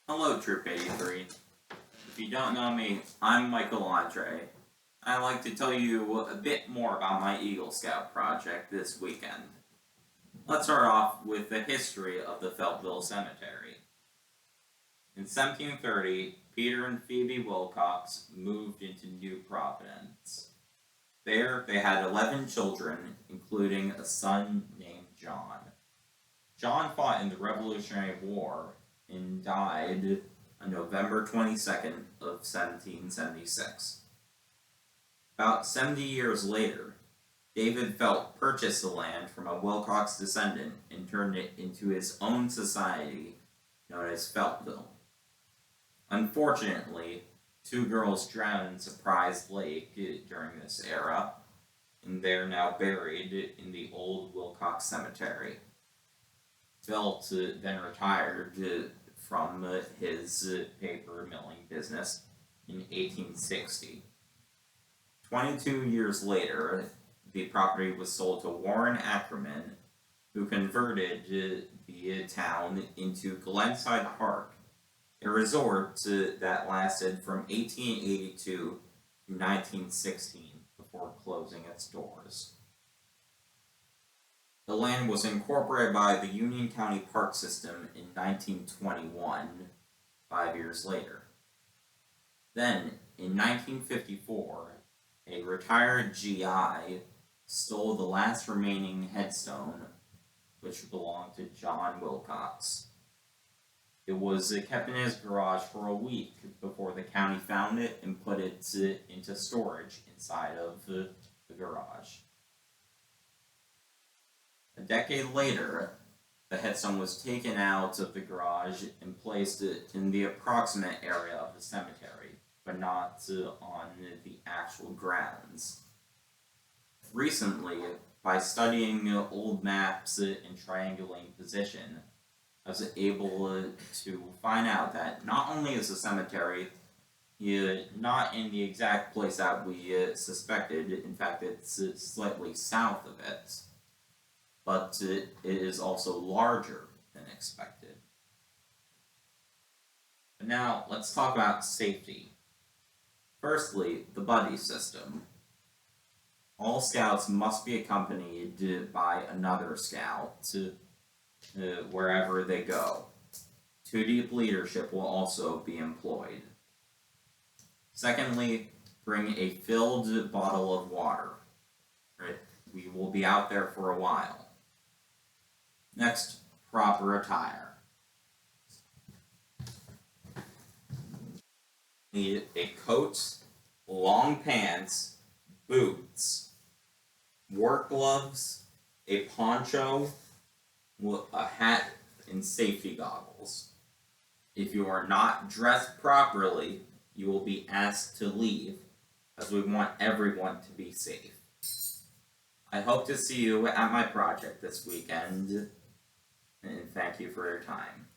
Hello, Troop 83. If you don't know me, I'm Michael Ondrey. I'd like to tell you a bit more about my Eagle Scout project this weekend. Let's start off with the history of the Feltville Cemetery. In 1730, Peter and Phoebe Wilcox moved into New Providence. There, they had 11 children, including a son named John. John fought in the Revolutionary War and died on November 22nd of 1776. About 70 years later, David Felt purchased the land from a Wilcox descendant and turned it into his own society known as Feltville. Unfortunately, 2 girls drowned in Surprise Lake during this era, and they are now buried in the old Wilcox Cemetery. Felt then retired from his paper milling business in 1860. 22 years later, the property was sold to Warren Ackerman, who converted the town into Glenside Park, a resort that lasted from 1882 to 1916 before closing its doors. The land was incorporated by the Union County Park System in 1921, 5 years later. Then, in 1954, a retired GI stole the last remaining headstone, which belonged to John Wilcox. It was kept in his garage for a week before the county found it and put it into storage inside of the garage. A decade later, the headstone was taken out of the garage and placed in the approximate area of the cemetery, but not on the actual grounds. Recently, by studying old maps and triangulating position, I was able to find out that not only is the cemetery not in the exact place that we suspected, in fact it's slightly south of it, but it is also larger than expected. But now, let's talk about safety. Firstly, the buddy system. All scouts must be accompanied by another scout wherever they go. 2-deep leadership will also be employed. Secondly, bring a filled bottle of water. Right? We will be out there for a while. Next, proper attire. Need a coat, long pants, boots, work gloves, a poncho, a hat, and safety goggles. If you are not dressed properly, you will be asked to leave, as we want everyone to be safe. I hope to see you at my project this weekend, and thank you for your time.